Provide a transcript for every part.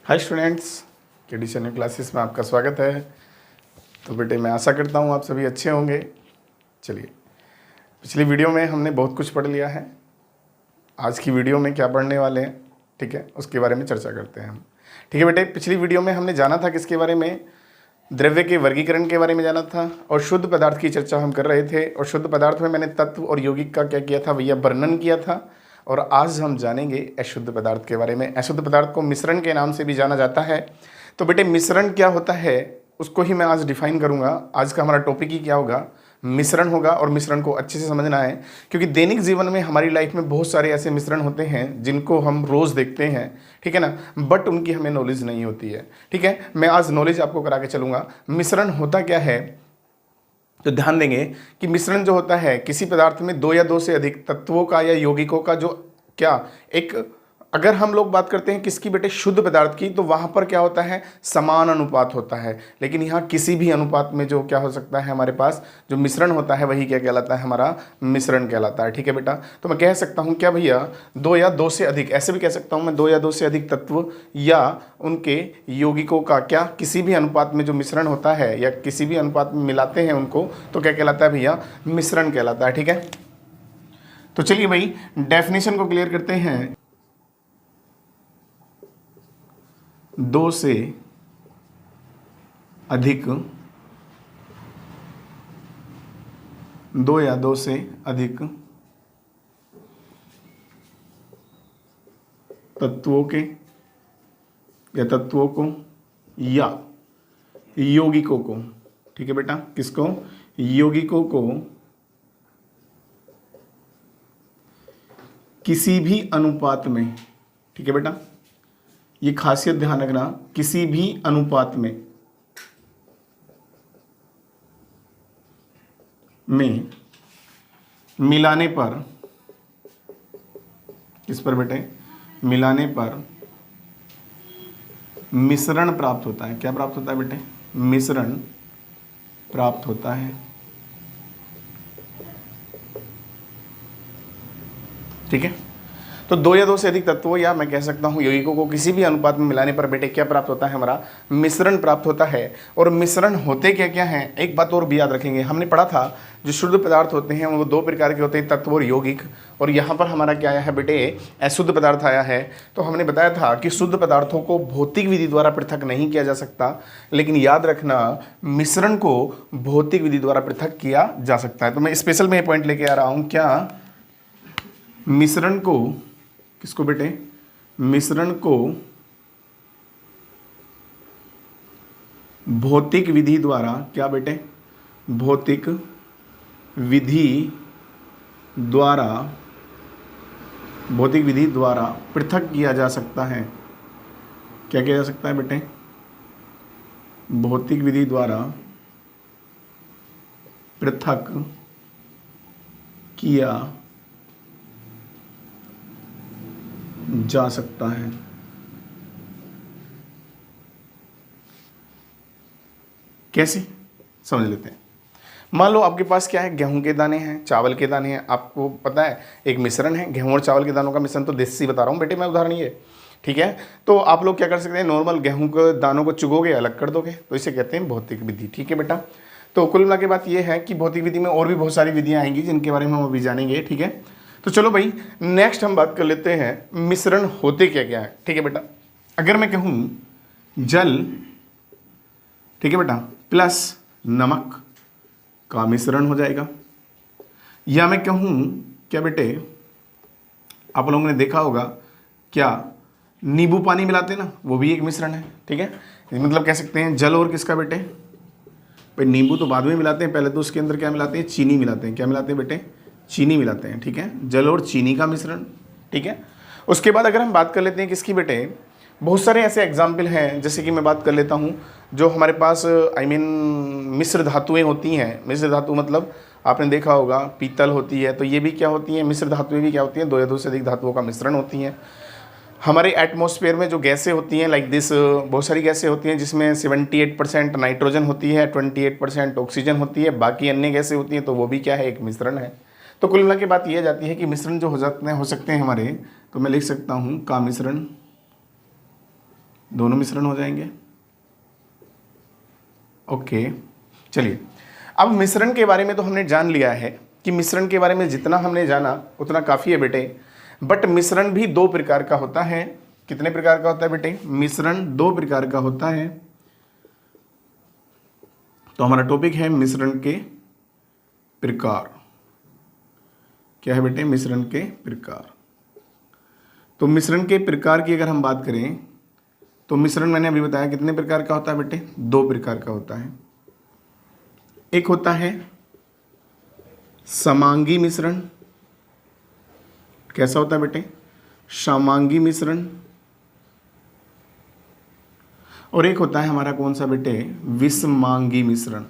Hi students, KD classes में आपका स्वागत है। तो बेटे मैं आशा करता हूँ आप सभी अच्छे होंगे। चलिए, पिछली वीडियो में हमने बहुत कुछ पढ़ लिया है। आज की वीडियो में क्या पढ़ने वाले हैं, ठीक है, उसके बारे में चर्चा करते हैं हम। ठीक है बेटे, पिछली वीडियो में हमने जाना था किसके बारे में, द्रव्य के वर्गीकरण के बारे में जाना था और शुद्ध पदार्थ की चर्चा हम कर रहे थे। और शुद्ध पदार्थ में मैंने तत्व और यौगिक का क्या किया था भैया, वर्णन किया था। और आज हम जानेंगे अशुद्ध पदार्थ के बारे में। अशुद्ध पदार्थ को मिश्रण के नाम से भी जाना जाता है। तो बेटे मिश्रण क्या होता है उसको ही मैं आज डिफाइन करूंगा। आज का हमारा टॉपिक ही क्या होगा, मिश्रण होगा। और मिश्रण को अच्छे से समझना है क्योंकि दैनिक जीवन में हमारी लाइफ में बहुत सारे ऐसे मिश्रण होते हैं जिनको हम रोज़ देखते हैं, ठीक है ना, बट उनकी हमें नॉलेज नहीं होती है। ठीक है, मैं आज नॉलेज आपको करा के चलूँगा। मिश्रण होता क्या है, तो ध्यान देंगे कि मिश्रण जो होता है किसी पदार्थ में दो या दो से अधिक तत्वों का या यौगिकों का जो क्या एक, अगर हम लोग बात करते हैं किसकी बेटे, शुद्ध पदार्थ की, तो वहां पर क्या होता है, समान अनुपात होता है। लेकिन यहाँ किसी भी अनुपात में जो क्या हो सकता है, हमारे पास जो मिश्रण होता है वही क्या कहलाता है, हमारा मिश्रण कहलाता है। ठीक है बेटा, तो मैं कह सकता हूँ क्या भैया, दो या दो से अधिक, ऐसे भी कह सकता हूँ मैं, दो या दो से अधिक तत्व या उनके यौगिकों का क्या किसी भी अनुपात में जो मिश्रण होता है या किसी भी अनुपात में मिलाते हैं उनको, तो क्या कहलाता है भैया, मिश्रण कहलाता है। ठीक है, तो चलिए भाई डेफिनेशन को क्लियर करते हैं। दो से अधिक, दो या दो से अधिक तत्वों के या तत्वों को या यौगिकों को, ठीक है बेटा, किसको, यौगिकों को किसी भी अनुपात में, ठीक है बेटा, ये खासियत ध्यान रखना, किसी भी अनुपात में मिलाने पर, किस पर बेटे, मिलाने पर मिश्रण प्राप्त होता है। क्या प्राप्त होता है बेटे, मिश्रण प्राप्त होता है। ठीक है, तो दो या दो से अधिक तत्वों या मैं कह सकता हूं यौगिकों को किसी भी अनुपात में मिलाने पर बेटे क्या प्राप्त होता है, हमारा मिश्रण प्राप्त होता है। और मिश्रण होते क्या क्या हैं, एक बात और भी याद रखेंगे, हमने पढ़ा था जो शुद्ध पदार्थ होते हैं वो दो प्रकार के होते हैं, तत्व और यौगिक। और यहाँ पर हमारा क्या आया है बेटे, अशुद्ध पदार्थ आया है। तो हमने बताया था कि शुद्ध पदार्थों को भौतिक विधि द्वारा पृथक नहीं किया जा सकता, लेकिन याद रखना मिश्रण को भौतिक विधि द्वारा पृथक किया जा सकता है। तो मैं स्पेशल में ये पॉइंट लेके आ रहा हूँ, क्या मिश्रण को, किसको बेटे, मिश्रण को भौतिक विधि द्वारा, क्या बेटे, भौतिक विधि द्वारा, भौतिक विधि द्वारा पृथक किया जा सकता है। क्या किया जा सकता है बेटे, भौतिक विधि द्वारा पृथक किया जा सकता है। कैसे, समझ लेते हैं। मान लो आपके पास क्या है, गेहूं के दाने हैं, चावल के दाने हैं। आपको पता है एक मिश्रण है, गेहूं और चावल के दानों का मिश्रण। तो देसी बता रहा हूं बेटे मैं उदाहरण ये, ठीक है। तो आप लोग क्या कर सकते हैं, नॉर्मल गेहूं के दानों को चुगोगे, अलग कर दोगे, तो इसे कहते हैं भौतिक विधि। ठीक है बेटा, तो कुल मिला के बात ये है कि भौतिक विधि में और भी बहुत सारी विधियां आएंगी जिनके बारे में हम अभी जानेंगे। ठीक है, तो चलो भाई नेक्स्ट हम बात कर लेते हैं मिश्रण होते क्या क्या है। ठीक है बेटा, अगर मैं कहूं जल, ठीक है बेटा, प्लस नमक का मिश्रण हो जाएगा, या मैं कहूं क्या बेटे, आप लोगों ने देखा होगा क्या नींबू पानी मिलाते हैं ना, वो भी एक मिश्रण है। ठीक है, मतलब कह सकते हैं जल और किसका बेटे, भाई नींबू तो बाद में मिलाते हैं, पहले तो उसके अंदर क्या मिलाते हैं, चीनी मिलाते हैं। क्या मिलाते हैं बेटे, चीनी मिलाते हैं। ठीक है, जल और चीनी का मिश्रण। ठीक है, उसके बाद अगर हम बात कर लेते हैं किसकी बेटे, बहुत सारे ऐसे एग्जाम्पल हैं, जैसे कि मैं बात कर लेता हूँ जो हमारे पास मिश्र धातुएं होती हैं। मिश्र धातु मतलब आपने देखा होगा पीतल होती है, तो ये भी क्या होती है, मिश्र धातुएं भी क्या होती हैं, दो या दो से अधिक धातुओं का मिश्रण होती हैं। हमारे एटमॉस्फेयर में जो गैसें होती हैं लाइक दिस, बहुत सारी गैसें होती हैं जिसमें 78% नाइट्रोजन होती है, 28% ऑक्सीजन होती है, बाकी अन्य गैसें होती हैं, तो वो भी क्या है, एक मिश्रण है। तो कुल मिला के बात यह जाती है कि मिश्रण जो हो सकते हैं हमारे, तो मैं लिख सकता हूँ का मिश्रण दोनों मिश्रण हो जाएंगे। ओके, चलिए अब मिश्रण के बारे में तो हमने जान लिया है कि मिश्रण के बारे में जितना हमने जाना उतना काफ़ी है बेटे। बट मिश्रण भी दो प्रकार का होता है। कितने प्रकार का होता है बेटे? मिश्रण दो प्रकार का होता है। तो हमारा टॉपिक है मिश्रण के प्रकार। क्या है बेटे? मिश्रण के प्रकार। तो मिश्रण के प्रकार की अगर हम बात करें तो मिश्रण मैंने अभी बताया कितने प्रकार का होता है बेटे? दो प्रकार का होता है। एक होता है समांगी मिश्रण। कैसा होता है बेटे? समांगी मिश्रण। और एक होता है हमारा कौन सा बेटे? विषमांगी मिश्रण।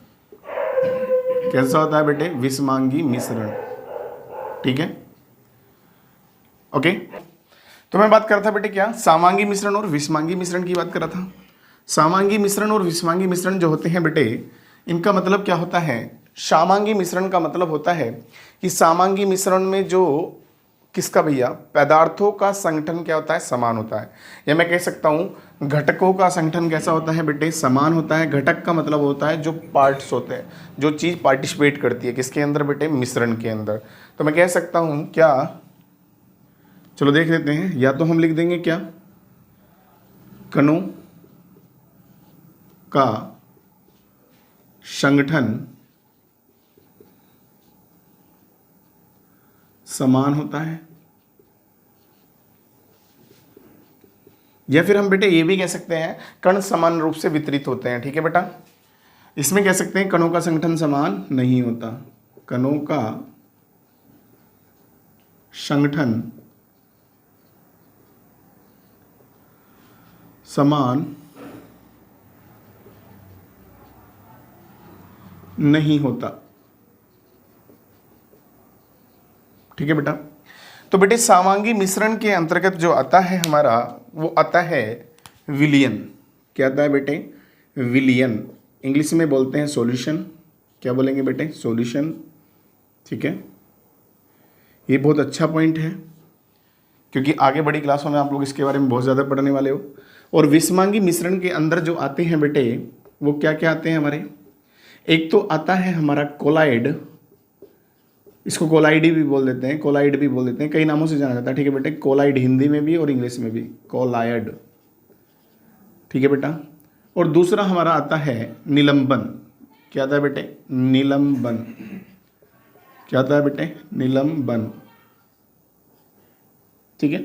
कैसा होता है बेटे? विषमांगी मिश्रण। ठीक है, ओके। तो मैं बात कर रहा था बेटे क्या? समांगी मिश्रण और विषमांगी मिश्रण की बात कर रहा था। समांगी मिश्रण और विषमांगी मिश्रण जो होते हैं बेटे, इनका मतलब क्या होता है? समांगी मिश्रण का मतलब होता है कि समांगी मिश्रण में जो किसका भैया? पदार्थों का संगठन क्या होता है? समान होता है। या मैं कह सकता हूं घटकों का संगठन कैसा होता है बेटे? समान होता है। घटक का मतलब होता है जो पार्ट्स होते हैं, जो चीज़ पार्टिसिपेट करती है किसके अंदर बेटे? मिश्रण के अंदर। तो मैं कह सकता हूं क्या, चलो देख लेते हैं। या तो हम लिख देंगे क्या? कणों का संगठन समान होता है, या फिर हम बेटे ये भी कह सकते हैं कण समान रूप से वितरित होते हैं। ठीक है बेटा, इसमें कह सकते हैं कणों का संगठन समान नहीं होता। कणों का संगठन समान नहीं होता। ठीक है बेटा। तो बेटे समांगी मिश्रण के अंतर्गत जो आता है हमारा, वो आता है विलयन। क्या आता है बेटे? विलयन। इंग्लिश में बोलते हैं सॉल्यूशन। क्या बोलेंगे बेटे? सॉल्यूशन। ठीक है, ये बहुत अच्छा पॉइंट है क्योंकि आगे बड़ी क्लासों में आप लोग इसके बारे में बहुत ज़्यादा पढ़ने वाले हो। और विषमांगी मिश्रण के अंदर जो आते हैं बेटे, वो क्या क्या आते हैं हमारे? एक तो आता है हमारा कोलाइड। इसको कोलाइड भी बोल देते हैं, कोलाइड भी बोल देते हैं, कई नामों से जाना जाता है। ठीक है बेटे, कोलाइड हिंदी में भी और इंग्लिश में भी कोलाइड। ठीक है बेटा। और दूसरा हमारा आता है निलंबन। क्या आता है बेटे? निलंबन। क्या आता है बेटे? निलंबन। ठीक है,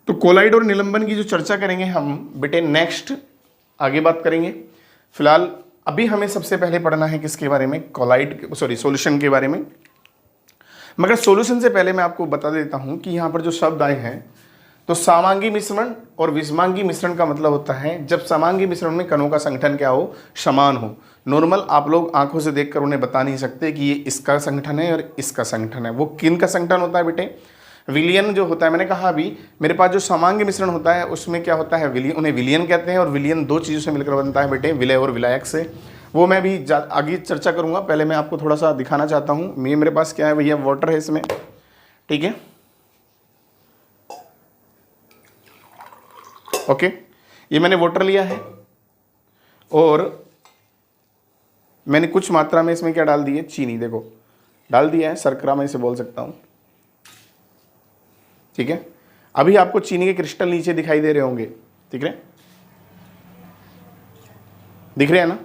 तो कोलाइड और निलंबन की जो चर्चा करेंगे हम बेटे नेक्स्ट आगे बात करेंगे। फिलहाल अभी हमें सबसे पहले पढ़ना है किसके बारे में? कोलाइड, सॉरी सॉल्यूशन के बारे में। मगर सॉल्यूशन से पहले मैं आपको बता देता हूं कि यहां पर जो शब्द आए हैं, तो समांगी मिश्रण और विषमांगी मिश्रण का मतलब होता है जब समांगी मिश्रण में कणों का संगठन क्या हो? समान हो। नॉर्मल आप लोग आंखों से देखकर उन्हें बता नहीं सकते कि ये इसका संगठन है और इसका संगठन है। वो किन का संगठन होता है बेटे? विलयन जो होता है, मैंने कहा अभी मेरे पास जो समांगी मिश्रण होता है उसमें क्या होता है? विलयन। उन्हें विलयन कहते हैं और विलयन दो चीज़ों से मिलकर बनता है बेटे, विलय और विलायक से। वो मैं भी आगे चर्चा करूंगा। पहले मैं आपको थोड़ा सा दिखाना चाहता हूँ। ये मेरे पास क्या है भैया? वाटर है इसमें। ठीक है, ओके, ये मैंने वाटर लिया है और मैंने कुछ मात्रा में इसमें क्या डाल दी है? चीनी। देखो डाल दिया है, शर्करा मैं इसे बोल सकता हूँ। ठीक है, अभी आपको चीनी के क्रिस्टल नीचे दिखाई दे रहे होंगे। ठीक है, दिख रहे हैं ना?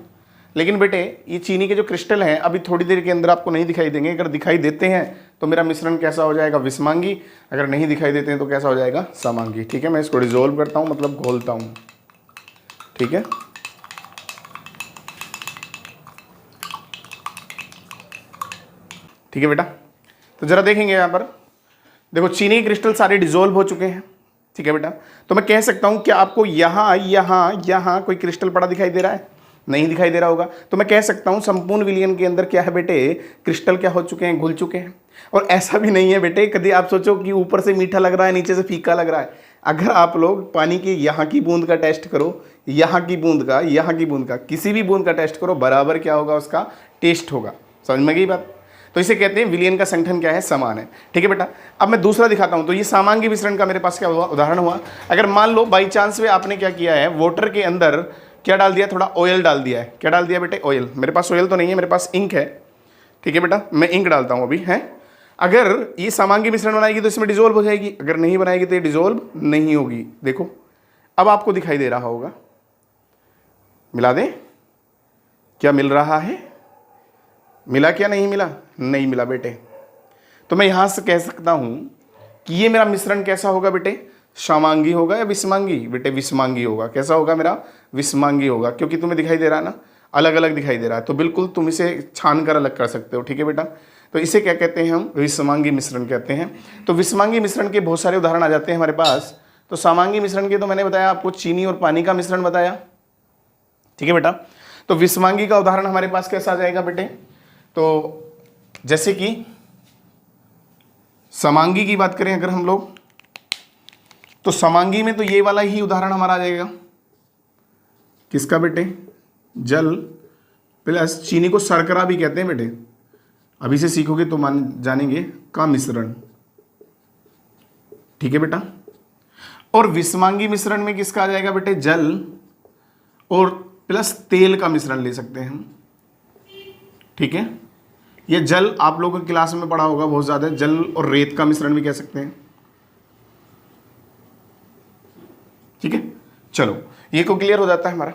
लेकिन बेटे ये चीनी के जो क्रिस्टल हैं अभी थोड़ी देर के अंदर आपको नहीं दिखाई देंगे। अगर दिखाई देते हैं तो मेरा मिश्रण कैसा हो जाएगा? विषमांगी। अगर नहीं दिखाई देते हैं तो कैसा हो जाएगा? समांगी। ठीक है, मैं इसको डिसॉल्व करता हूँ, मतलब घोलता हूँ। ठीक है, ठीक है बेटा। तो जरा देखेंगे यहाँ पर, देखो चीनी के क्रिस्टल सारे डिसॉल्व हो चुके हैं। ठीक है बेटा, तो मैं कह सकता हूँ क्या आपको यहाँ कोई क्रिस्टल पड़ा दिखाई दे रहा है? नहीं दिखाई दे रहा होगा। तो मैं कह सकता हूँ संपूर्ण विलयन के अंदर क्या है बेटे? क्रिस्टल क्या हो चुके हैं? घुल चुके हैं। और ऐसा भी नहीं है बेटे कभी आप सोचो कि ऊपर से मीठा लग रहा है नीचे से फीका लग रहा है। अगर आप लोग पानी की यहाँ की बूंद का टेस्ट करो, यहाँ की बूंद का, यहाँ की बूंद का, किसी भी बूंद का टेस्ट करो, बराबर क्या होगा? उसका टेस्ट होगा। समझ में गई बात? तो इसे कहते हैं विलयन का संगठन क्या है, समान है। ठीक है बेटा, अब मैं दूसरा दिखाता हूं। तो ये समांगी मिश्रण का मेरे पास क्या हुआ, उदाहरण हुआ। अगर मान लो बाई चांस में आपने क्या किया है, वाटर के अंदर क्या डाल दिया, थोड़ा ऑयल डाल दिया है। क्या डाल दिया बेटे, ऑयल। मेरे पास ऑयल तो नहीं है, मेरे पास इंक है। ठीक है बेटा, मैं इंक डालता हूं अभी है। अगर ये समांगी मिश्रण बनाएगी तो इसमें डिजोल्व हो जाएगी, अगर नहीं बनाएगी तो ये डिजोल्व नहीं होगी। देखो अब आपको दिखाई दे रहा होगा, मिला दें, क्या मिल रहा है, मिला क्या, नहीं मिला, नहीं मिला बेटे। तो मैं यहां से कह सकता हूं कि ये मेरा मिश्रण कैसा होगा बेटे, समांगी होगा या विषमांगी, बेटे विषमांगी होगा। कैसा होगा मेरा, विषमांगी होगा, क्योंकि तुम्हें दिखाई दे रहा है ना, अलग अलग दिखाई दे रहा है। तो बिल्कुल तुम इसे छान कर अलग कर सकते हो। ठीक है बेटा, तो इसे क्या कहते हैं हम, विषमांगी मिश्रण कहते हैं। तो विषमांगी मिश्रण के बहुत सारे उदाहरण आ जाते हैं हमारे पास। तो समांगी मिश्रण के तो मैंने बताया आपको, चीनी और पानी का मिश्रण बताया। ठीक है बेटा, तो विषमांगी का उदाहरण हमारे पास कैसा आ जाएगा बेटे, तो जैसे कि समांगी की बात करें अगर हम लोग, तो समांगी में तो ये वाला ही उदाहरण हमारा आ जाएगा, किसका बेटे, जल प्लस चीनी को शर्करा भी कहते हैं बेटे, अभी से सीखोगे तो मान जानेंगे, का मिश्रण। ठीक है बेटा, और विषमांगी मिश्रण में किसका आ जाएगा बेटे, जल और प्लस तेल का मिश्रण ले सकते हैं हम। ठीक है, ये जल आप लोगों की क्लास में पढ़ा होगा बहुत ज्यादा, जल और रेत का मिश्रण भी कह सकते हैं। ठीक है, चलो ये को क्लियर हो जाता है हमारा।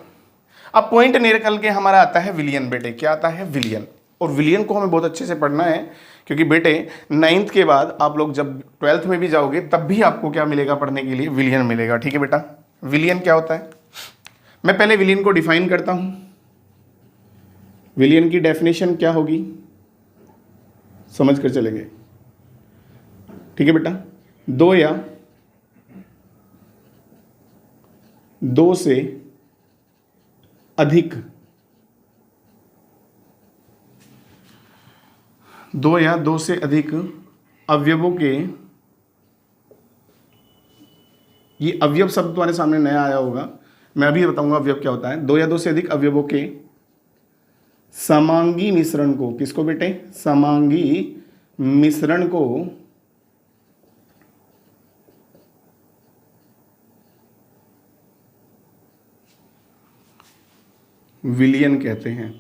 अब पॉइंट निकल के हमारा आता है विलियन बेटे, क्या आता है, विलियन। और विलियन को हमें बहुत अच्छे से पढ़ना है, क्योंकि बेटे 9th के बाद आप लोग जब 12th में भी जाओगे तब भी आपको क्या मिलेगा पढ़ने के लिए, विलियन मिलेगा। ठीक है बेटा, विलियन क्या होता है, मैं पहले विलियन को डिफाइन करता हूं। विलियन की डेफिनेशन क्या होगी, समझ कर चलेंगे। ठीक है बेटा, दो या दो से अधिक, दो या दो से अधिक अवयवों के, ये अवयव शब्द तुम्हारे सामने नया आया होगा, मैं अभी बताऊंगा अवयव क्या होता है। दो या दो से अधिक अवयवों के समांगी मिश्रण को, किसको बेटे, समांगी मिश्रण को विलियन कहते हैं।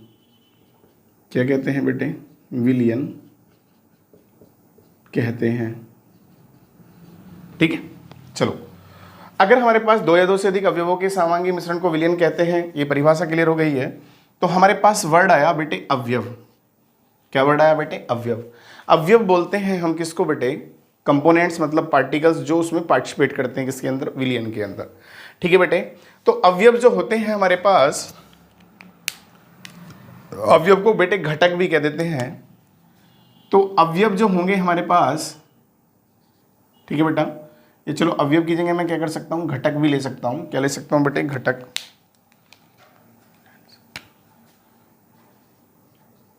क्या कहते हैं बेटे, विलियन कहते हैं। ठीक है, चलो अगर हमारे पास दो या दो से अधिक अवयवों के समांगी मिश्रण को विलियन कहते हैं, ये परिभाषा क्लियर हो गई है। तो हमारे पास वर्ड आया बेटे अवयव। क्या वर्ड आया बेटे, अवयव। अवयव बोलते हैं हम किसको बेटे, कंपोनेंट्स, मतलब पार्टिकल्स जो उसमें पार्टिसिपेट करते हैं, किसके अंदर, विलियन के अंदर। ठीक है बेटे, तो अवयव जो होते हैं हमारे पास, अवयव को बेटे घटक भी कह देते हैं। तो अवयव जो होंगे हमारे पास, ठीक है बेटा, ये चलो अवयव की जगह मैं क्या कर सकता हूं, घटक भी ले सकता हूं। क्या ले सकता हूं बेटे, घटक।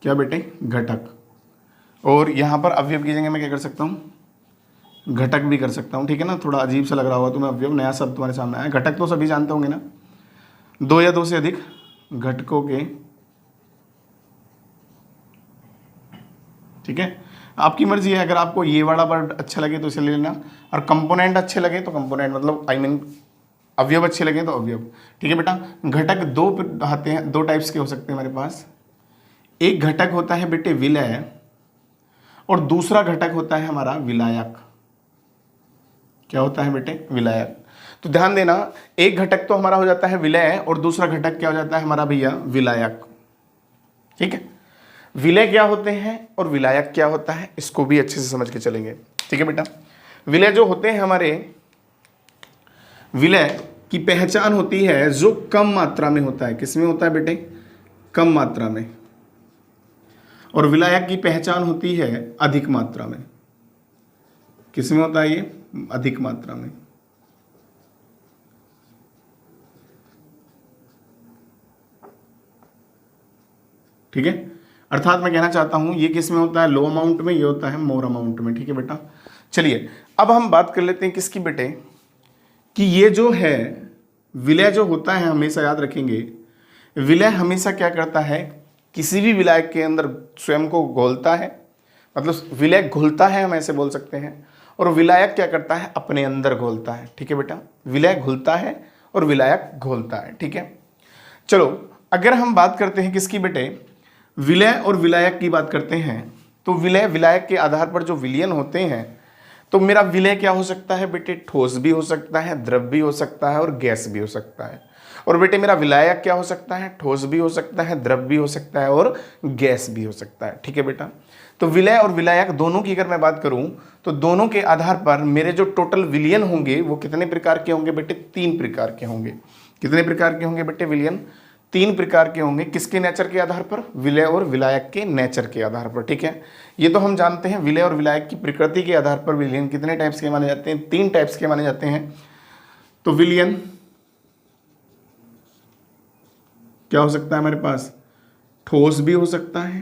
क्या बेटे, घटक। और यहां पर अवयव की जगह मैं क्या कर सकता हूं, घटक भी कर सकता हूं। ठीक है ना, थोड़ा अजीब सा लग रहा होगा तुम्हें, अवयव नया शब्द तुम्हारे सामने आया। घटक तो सभी जानते होंगे ना, दो या दो से अधिक घटकों के। ठीक है, आपकी मर्जी है, अगर आपको ये वाला वर्ड अच्छा लगे तो इसे ले लेना, और कंपोनेंट अच्छे लगे तो कंपोनेंट, मतलब आई मीन अवयव अच्छे लगे तो अवयव। ठीक है बेटा, घटक दो आते हैं, दो टाइप्स के हो सकते हैं हमारे पास। एक घटक होता है बेटे विलय, और दूसरा घटक होता है हमारा विलायक। क्या होता है बेटे, विलायक। तो ध्यान देना, एक घटक तो हमारा हो जाता है विलय, और दूसरा घटक क्या हो जाता है हमारा भैया, विलायक। ठीक है, विलय क्या होते हैं और विलायक क्या होता है, इसको भी अच्छे से समझ के चलेंगे। ठीक है बेटा, विलय जो होते हैं हमारे, विलय की पहचान होती है जो कम मात्रा में होता है। किसमें होता है बेटे, कम मात्रा में। और विलायक की पहचान होती है अधिक मात्रा में। किसमें होता है ये, अधिक मात्रा में। ठीक है, अर्थात मैं कहना चाहता हूं ये किस में होता है, लो अमाउंट में, ये होता है मोर अमाउंट में। ठीक है बेटा, चलिए अब हम बात कर लेते हैं किसकी बेटे, कि ये जो है विलय जो होता है, हमेशा याद रखेंगे, विलय हमेशा क्या करता है, किसी भी विलायक के अंदर स्वयं को घोलता है मतलब विलय घुलता है, हम ऐसे बोल सकते हैं। और विलायक क्या करता है, अपने अंदर घोलता है। ठीक है बेटा, विलय घुलता है और विलायक घोलता है। ठीक है, चलो अगर हम बात करते हैं किसकी बेटे, विलय और विलायक की बात करते हैं, तो विलय विलायक के आधार पर जो विलयन होते हैं, तो मेरा विलय क्या हो सकता है बेटे, ठोस भी हो सकता है, द्रव भी हो सकता है और गैस भी हो सकता है। और बेटे मेरा विलायक क्या हो सकता है, ठोस भी हो सकता है, द्रव भी हो सकता है और गैस भी हो सकता है। ठीक है बेटा, तो विलय और विलायक दोनों की अगर मैं बात करूं, तो दोनों के आधार पर मेरे जो टोटल विलयन होंगे वो कितने प्रकार के होंगे बेटे, 3 प्रकार के होंगे। कितने प्रकार के होंगे बेटे विलयन, 3 प्रकार के होंगे। किसके नेचर के आधार पर, विलय और विलायक के नेचर के आधार पर। ठीक है, ये तो हम जानते हैं विलय और विलायक की प्रकृति के आधार पर विलयन कितने टाइप्स के माने जाते हैं, 3 टाइप्स के माने जाते हैं। तो विलयन क्या हो सकता है हमारे पास, ठोस भी हो सकता है,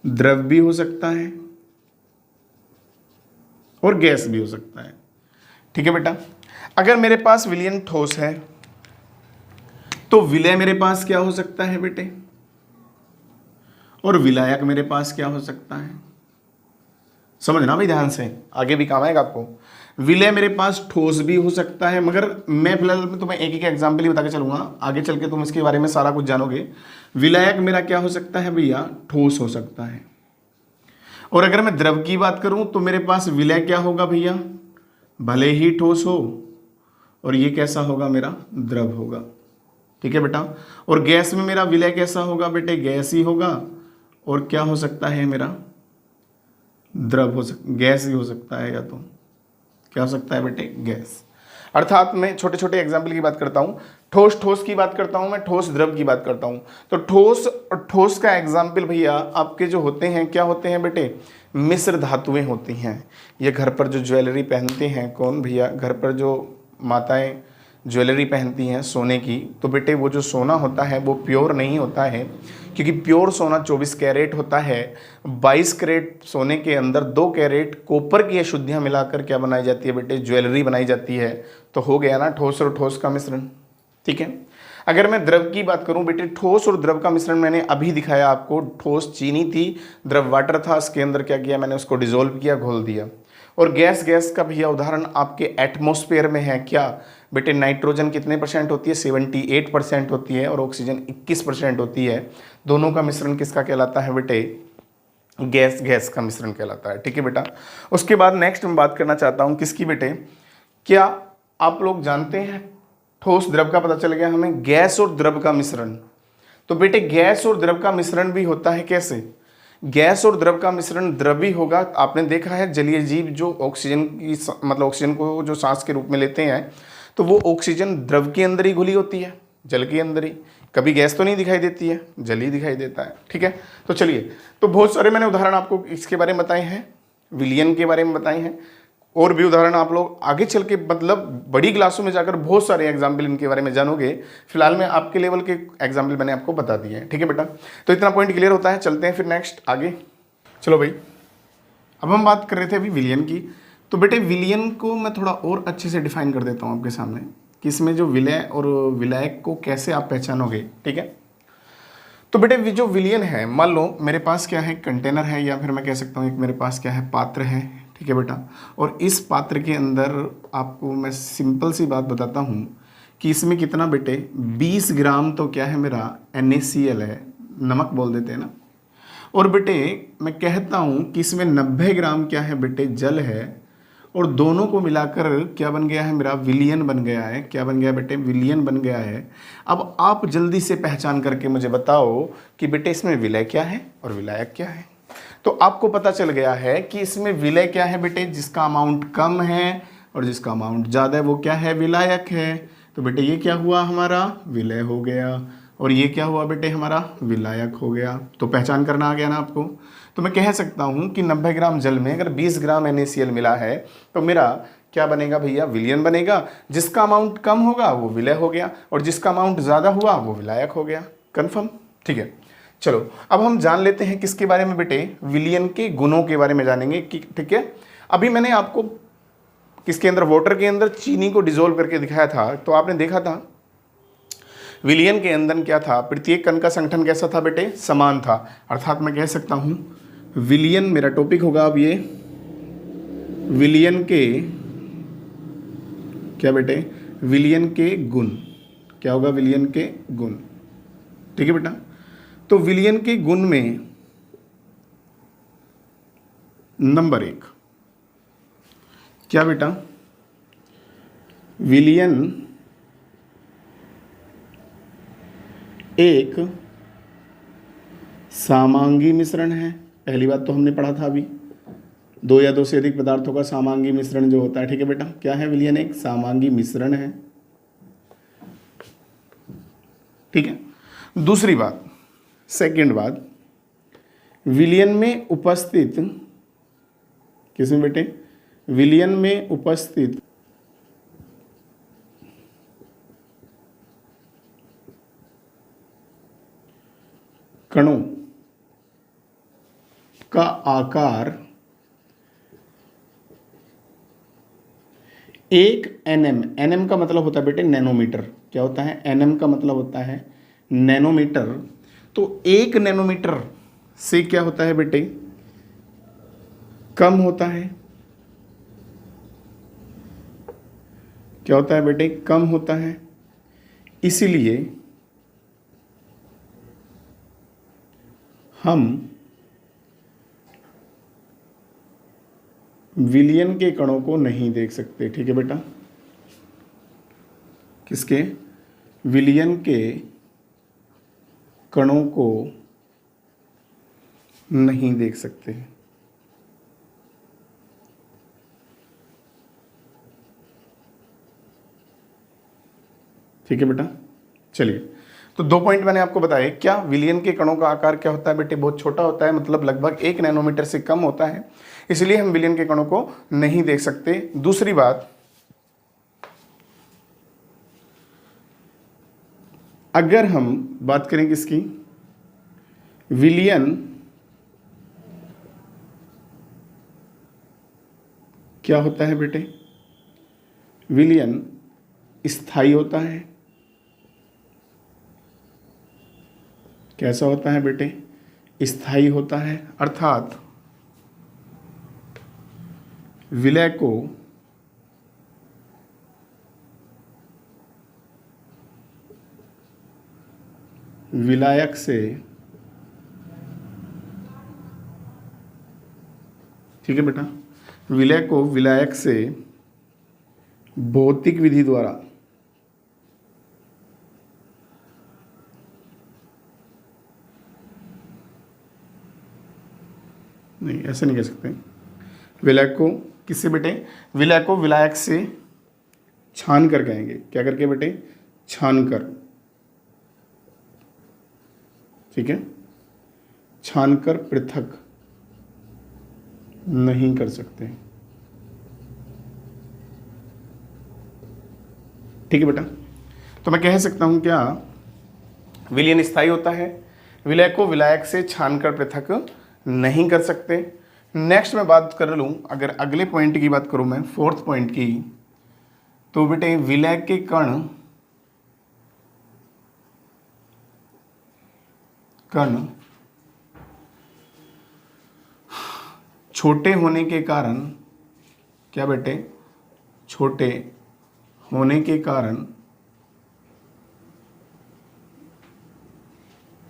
द्रव भी हो सकता है और गैस भी हो सकता है। ठीक है बेटा, अगर मेरे पास विलयन ठोस है तो विलय मेरे पास क्या हो सकता है बेटे, और विलायक मेरे पास क्या हो सकता है। समझना भाई ध्यान से, आगे भी काम आएगा आपको। विलय मेरे पास ठोस भी हो सकता है, मगर मैं फिलहाल तुम्हें एक एक एग्जाम्पल ही बता के चलूंगा, आगे चल के तुम इसके बारे में सारा कुछ जानोगे। विलायक मेरा क्या हो सकता है भैया, ठोस हो सकता है। और अगर मैं द्रव की बात करूं तो मेरे पास विलय क्या होगा भैया, भले ही ठोस हो, और ये कैसा होगा मेरा, द्रव होगा। ठीक है बेटा, और गैस में मेरा विलय कैसा होगा बेटे, गैस ही होगा, और क्या हो सकता है मेरा, द्रव हो सकता, गैस ही हो सकता है, या तो क्या हो सकता है बेटे, गैस। अर्थात मैं छोटे छोटे एग्जाम्पल की बात करता हूँ, ठोस की बात करता हूँ, मैं ठोस द्रव की बात करता हूँ। तो ठोस और ठोस का एग्जाम्पल भैया आपके जो होते हैं, क्या होते हैं बेटे, मिश्र धातुएं होती हैं। ये घर पर जो ज्वेलरी पहनते हैं, कौन भैया, घर पर जो माताएं ज्वेलरी पहनती हैं सोने की, तो बेटे वो जो सोना होता है वो प्योर नहीं होता है, क्योंकि प्योर सोना 24 कैरेट होता है। 22 कैरेट सोने के अंदर 2 कैरेट कॉपर की अशुद्धियाँ मिलाकर क्या बनाई जाती है बेटे, ज्वेलरी बनाई जाती है। तो हो गया ना ठोस और ठोस का मिश्रण। ठीक है, अगर मैं द्रव की बात करूं बेटे, ठोस और द्रव का मिश्रण मैंने अभी दिखाया आपको। ठोस चीनी थी, द्रव वाटर था, इसके अंदर क्या किया मैंने, उसको डिजोल्व किया, घोल दिया। और गैस का भैया उदाहरण आपके एटमॉस्फेयर में है क्या बेटे, नाइट्रोजन कितने परसेंट होती है, 78% होती है, और ऑक्सीजन 21% होती है। दोनों का मिश्रण किसका कहलाता है बेटे, गैस का मिश्रण कहलाता है। ठीक है बेटा, उसके बाद नेक्स्ट मैं बात करना चाहता हूं किसकी बेटे, क्या आप लोग जानते हैं, ठोस द्रव का पता चल गया हमें, गैस और द्रव का मिश्रण। तो बेटे गैस और द्रव का मिश्रण भी होता है कैसे, गैस और द्रव का मिश्रण द्रवी होगा। आपने देखा है जलीय जीव जो ऑक्सीजन की मतलब ऑक्सीजन को जो सांस के रूप में लेते हैं, तो वो ऑक्सीजन द्रव के अंदर ही घुली होती है, जल के अंदर ही, कभी गैस तो नहीं दिखाई देती है, जल ही दिखाई देता है। ठीक है, तो चलिए, तो बहुत सारे मैंने उदाहरण आपको इसके बारे में बताए हैं, विलयन के बारे में बताए हैं, और भी उदाहरण आप लोग आगे चल के मतलब बड़ी क्लासों में जाकर बहुत सारे एग्जाम्पल इनके बारे में जानोगे। फिलहाल में आपके लेवल के एग्जाम्पल मैंने आपको बता दिए हैं। ठीक है बेटा, तो इतना पॉइंट क्लियर होता है, चलते हैं फिर नेक्स्ट आगे। चलो भाई, अब हम बात कर रहे थे अभी विलयन की। तो बेटे विलयन को मैं थोड़ा और अच्छे से डिफाइन कर देता हूँ आपके सामने कि इसमें जो विलय और विलायक को कैसे आप पहचानोगे। ठीक है, तो बेटे जो विलयन है, मान लो मेरे पास क्या है, कंटेनर है, या फिर मैं कह सकता हूँ एक मेरे पास क्या है, पात्र है। ठीक है बेटा, और इस पात्र के अंदर आपको मैं सिंपल सी बात बताता हूँ कि इसमें कितना बेटे, 20 ग्राम तो क्या है मेरा NaCl है, नमक बोल देते हैं ना। और बेटे मैं कहता हूँ कि इसमें 90 ग्राम क्या है बेटे, जल है, और दोनों को मिलाकर क्या बन गया है मेरा, विलयन बन गया है। क्या बन गया बेटे, विलयन बन गया है। अब आप जल्दी से पहचान करके मुझे बताओ कि बेटे इसमें विलय क्या है और विलायक क्या है। तो आपको पता चल गया है कि इसमें विलय क्या है बेटे, जिसका अमाउंट कम है, और जिसका अमाउंट ज़्यादा है वो क्या है, विलायक है। तो बेटे ये क्या हुआ, हमारा विलय हो गया, और ये क्या हुआ बेटे, हमारा विलायक हो गया। तो पहचान करना आ गया ना आपको। तो मैं कह सकता हूँ कि 90 ग्राम जल में अगर 20 ग्राम NaCl मिला है तो मेरा क्या बनेगा भैया, विलयन बनेगा। जिसका अमाउंट कम होगा वो विलय हो गया, और जिसका अमाउंट ज़्यादा हुआ वो विलायक हो गया। कन्फर्म, ठीक है। चलो अब हम जान लेते हैं किसके बारे में बेटे, विलयन के गुणों के बारे में जानेंगे कि ठीक है। अभी मैंने आपको किसके अंदर, वाटर के अंदर चीनी को डिजोल्व करके दिखाया था, तो आपने देखा था विलयन के अंदर क्या था, प्रत्येक कण का संगठन कैसा था बेटे, समान था। अर्थात मैं कह सकता हूँ विलियन मेरा टॉपिक होगा अब ये, विलियन के क्या बेटे, विलियन के गुण। क्या होगा? विलियन के गुण। ठीक है बेटा। तो विलियन के गुण में नंबर 1 क्या बेटा? विलियन एक समांगी मिश्रण है। पहली बात तो हमने पढ़ा था अभी, 2 या 2 से अधिक पदार्थों का समांगी मिश्रण जो होता है। ठीक है बेटा, क्या है? विलियन एक समांगी मिश्रण है। ठीक है। दूसरी बात, सेकंड बात, विलियन में उपस्थित, किसमें बेटे? विलियन में उपस्थित कणों का आकार 1 nm, nm का मतलब होता है बेटे नैनोमीटर। क्या होता है? nm का मतलब होता है नैनोमीटर। तो 1 नैनोमीटर से क्या होता है बेटे? कम होता है। क्या होता है बेटे? कम होता है। इसीलिए हम विलियन के कणों को नहीं देख सकते। ठीक है बेटा, किसके? विलियन के कणों को नहीं देख सकते। ठीक है बेटा, चलिए। तो 2 पॉइंट मैंने आपको बताए। क्या? विलियन के कणों का आकार क्या होता है बेटे? बहुत छोटा होता है, मतलब लगभग 1 नैनोमीटर से कम होता है, इसलिए हम विलियन के कणों को नहीं देख सकते। दूसरी बात, अगर हम बात करें किसकी? विलियन क्या होता है बेटे? विलियन स्थायी होता है। कैसा होता है बेटे? स्थायी होता है। अर्थात विलय को विलायक से, ठीक है बेटा, विलय को विलायक से भौतिक विधि द्वारा, नहीं ऐसे नहीं कह सकते, विलय को किससे बेटे? विलय को विलायक से छान कर कहेंगे। क्या करके बेटे? छान कर। ठीक है, छान कर पृथक नहीं कर सकते। ठीक है बेटा, तो मैं कह सकता हूं क्या? विलियन स्थायी होता है, विलय को विलायक से छानकर पृथक नहीं कर सकते। नेक्स्ट मैं बात कर लूं, अगर अगले पॉइंट की बात करूं मैं, 4th पॉइंट की, तो बेटे विलय के कण छोटे होने के कारण, क्या बेटे? छोटे होने के कारण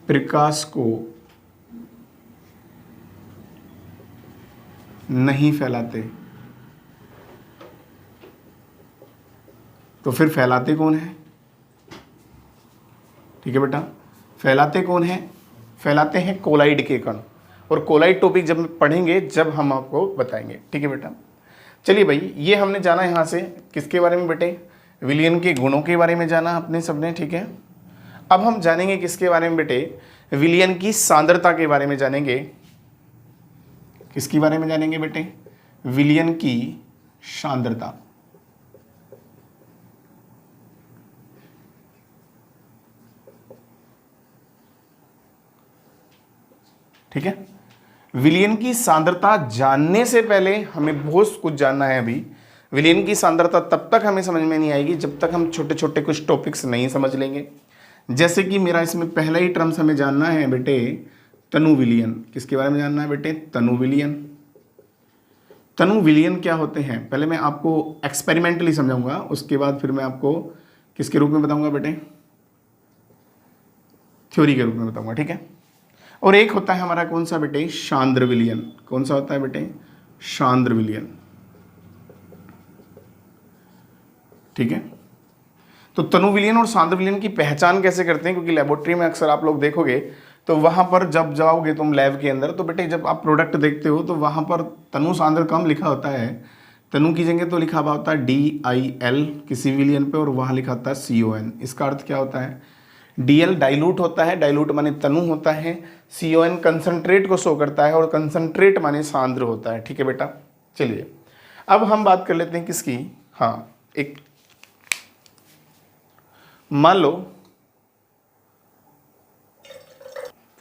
प्रकाश को नहीं फैलाते। तो फिर फैलाते कौन है? ठीक है बेटा, फैलाते कौन है? फैलाते हैं कोलाइड के कण। और कोलाइड टॉपिक जब पढ़ेंगे जब हम आपको बताएंगे। ठीक है बेटा, चलिए भाई, ये हमने जाना यहाँ से किसके बारे में बेटे? विलियन के गुणों के बारे में जाना अपने सबने। ठीक है, अब हम जानेंगे किसके बारे में बेटे? विलियन की सांद्रता के बारे में जानेंगे। किसके बारे में जानेंगे बेटे? विलियन की सांद्रता। ठीक है, विलियन की सांद्रता जानने से पहले हमें बहुत कुछ जानना है। अभी विलियन की सांद्रता तब तक हमें समझ में नहीं आएगी जब तक हम छोटे छोटे कुछ टॉपिक्स नहीं समझ लेंगे। जैसे कि मेरा इसमें पहला ही टर्म्स हमें जानना है बेटे, तनु विलयन, किसके बारे में जानना है बेटे? तनु विलयन। तनु विलयन क्या होते हैं पहले मैं आपको एक्सपेरिमेंटली समझाऊंगा, उसके बाद फिर मैं आपको किसके रूप में बताऊंगा बेटे? थ्योरी के रूप में बताऊंगा, ठीक है। और एक होता है हमारा कौन सा बेटे? शांद्र विलयन। कौन सा होता है बेटे? शांद्र विलयन, ठीक है। तो तनु विलयन और सांद्र विलयन की पहचान कैसे करते हैं? क्योंकि लेबोरेटरी में अक्सर आप लोग देखोगे तो वहां पर जब जाओगे तुम लैब के अंदर, तो बेटे जब आप प्रोडक्ट देखते हो तो वहां पर तनु सांद्र कम लिखा होता है, तनु की जगह तो लिखा हुआ होता है DIL किसी विलयन पे, और वहां लिखा होता है CON। इसका अर्थ क्या होता है? DL डाइल्यूट होता है, डाइल्यूट माने तनु होता है, CON कंसंट्रेट को शो करता है, और कंसंट्रेट माने सांद्र होता है, ठीक है बेटा। चलिए अब हम बात कर लेते हैं किसकी? हाँ, एक मान लो,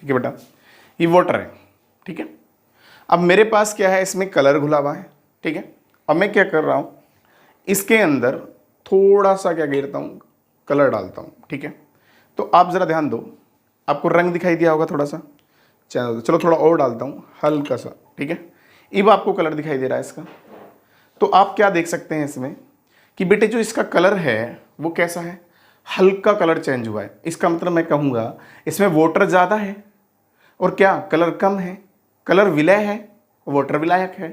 ठीक है बेटा, ये वाटर है, ठीक है। अब मेरे पास क्या है? इसमें कलर घुला हुआ है, ठीक है। अब मैं क्या कर रहा हूं, इसके अंदर थोड़ा सा क्या गिरता हूं? कलर डालता हूं, ठीक है। तो आप जरा ध्यान दो, आपको रंग दिखाई दिया होगा थोड़ा सा, चलो थोड़ा और डालता हूं, हल्का सा, ठीक है। अब आपको कलर दिखाई दे रहा है इसका। तो आप क्या देख सकते हैं इसमें कि बेटे जो इसका कलर है वो कैसा है? हल्का कलर चेंज हुआ है। इसका मतलब मैं कहूँगा इसमें वाटर ज़्यादा है और क्या कलर कम है? कलर विलय है, वाटर विलायक है।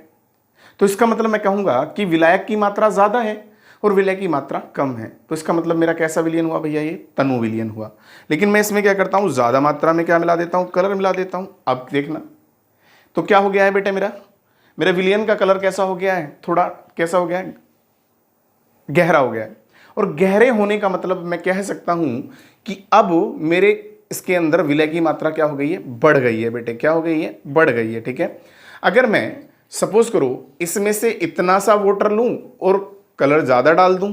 तो इसका मतलब मैं कहूँगा कि विलायक की मात्रा ज़्यादा है और विलय की मात्रा कम है। तो इसका मतलब मेरा कैसा विलयन हुआ भैया? ये तनु विलयन हुआ। लेकिन मैं इसमें क्या करता हूँ? ज़्यादा मात्रा में क्या मिला देता हूँ? कलर मिला देता हूँ। अब देखना तो क्या हो गया है बेटे? मेरा विलयन का कलर कैसा हो गया है? थोड़ा कैसा हो गया है? गहरा हो गया है। और गहरे होने का मतलब मैं कह सकता हूं कि अब मेरे इसके अंदर विलय की मात्रा क्या हो गई है? बढ़ गई है बेटे। क्या हो गई है? बढ़ गई है, ठीक है। अगर मैं सपोज करो इसमें से इतना सा वाटर लूं और कलर ज्यादा डाल दूं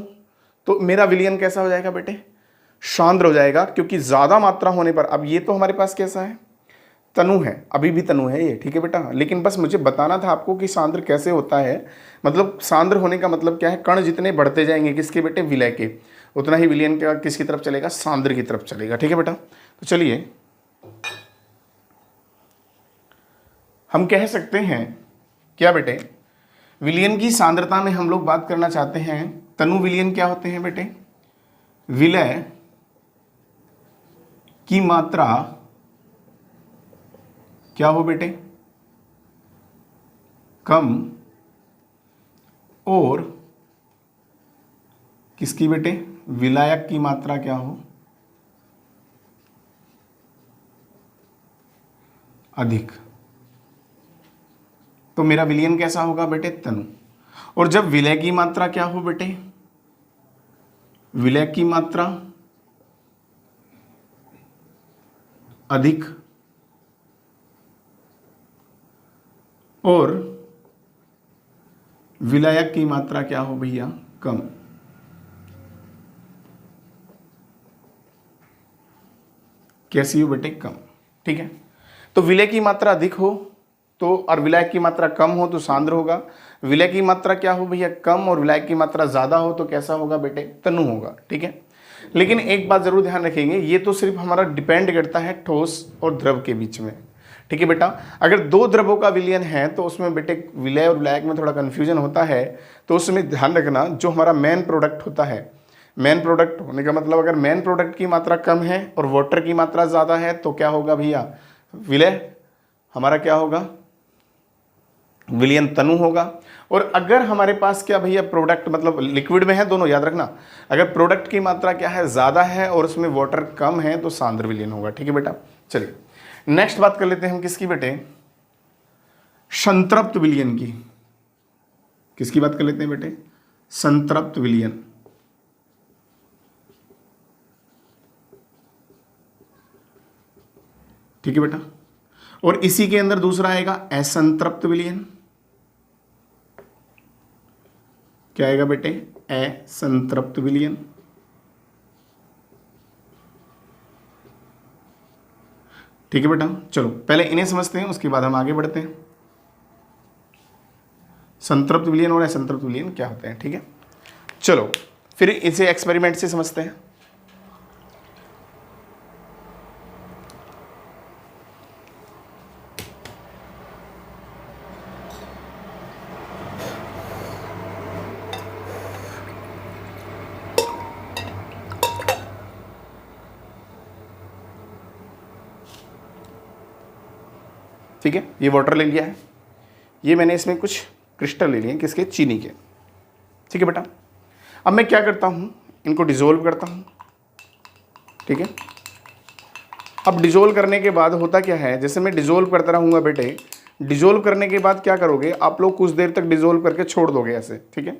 तो मेरा विलयन कैसा हो जाएगा बेटे? शांद्र हो जाएगा, क्योंकि ज्यादा मात्रा होने पर, अब ये तो हमारे पास कैसा है? तनु है, अभी भी तनु है ये, ठीक है बेटा। लेकिन बस मुझे बताना था आपको कि सांद्र कैसे होता है। मतलब सांद्र होने का मतलब क्या है? कण जितने बढ़ते जाएंगे किसके बेटे? विलय के, उतना ही विलयन का किसकी तरफ चलेगा? सांद्र की तरफ चलेगा, ठीक है बेटा। तो चलिए हम कह सकते हैं क्या बेटे? विलयन की सांद्रता में हम लोग बात करना चाहते हैं, तनु विलयन क्या होते हैं बेटे? विलय की मात्रा क्या हो बेटे? कम और किसकी बेटे? विलायक की मात्रा क्या हो? अधिक। तो मेरा विलयन कैसा होगा बेटे? तनु। और जब विलय की मात्रा क्या हो बेटे? विलय की मात्रा अधिक और विलायक की मात्रा क्या हो भैया? कम। कैसी हो बेटे? कम, ठीक है। तो विलय की मात्रा अधिक हो तो, और विलायक की मात्रा कम हो तो सांद्र होगा। विलय की मात्रा क्या हो भैया? कम, और विलायक की मात्रा ज्यादा हो तो कैसा होगा बेटे? तनु होगा, ठीक है। लेकिन एक बात जरूर ध्यान रखेंगे, ये तो सिर्फ हमारा डिपेंड करता है ठोस और द्रव के बीच में, ठीक है बेटा। अगर दो द्रवों का विलयन है तो उसमें बेटे विलय और विलायक में थोड़ा कंफ्यूजन होता है। तो उसमें ध्यान रखना, जो हमारा मेन प्रोडक्ट होता है, मेन प्रोडक्ट होने का मतलब अगर मेन प्रोडक्ट की मात्रा कम है और वाटर की मात्रा ज़्यादा है तो क्या होगा भैया? विलय हमारा क्या होगा? विलयन तनु होगा। और अगर हमारे पास क्या भैया प्रोडक्ट मतलब लिक्विड में है, दोनों याद रखना, अगर प्रोडक्ट की मात्रा क्या है? ज़्यादा है और उसमें वाटर कम है तो सांद्र विलयन होगा, ठीक है बेटा। चलिए नेक्स्ट बात कर लेते हैं हम किसकी बेटे? संतृप्त विलयन की। किसकी बात कर लेते हैं बेटे? संतृप्त विलयन। ठीक है बेटा। और इसी के अंदर दूसरा आएगा असंतृप्त विलयन। क्या आएगा बेटे? असंतृप्त विलयन। ठीक है बेटा। चलो पहले इन्हें समझते हैं, उसके बाद हम आगे बढ़ते हैं। संतृप्त विलयन और असंतृप्त विलयन क्या होते हैं, ठीक है। चलो फिर इसे एक्सपेरिमेंट से समझते हैं। ठीक है, ये वाटर ले लिया है, ये मैंने इसमें कुछ क्रिस्टल ले लिए हैं, किसके, चीनी के। ठीक है बेटा, अब मैं क्या करता हूँ, इनको डिज़ोल्व करता हूँ। ठीक है, अब डिज़ोल्व करने के बाद होता क्या है, जैसे मैं डिज़ोल्व करता रहूँगा बेटे, डिज़ोल्व करने के बाद क्या करोगे आप लोग, कुछ देर तक डिज़ोल्व करके छोड़ दोगे ऐसे। ठीक है,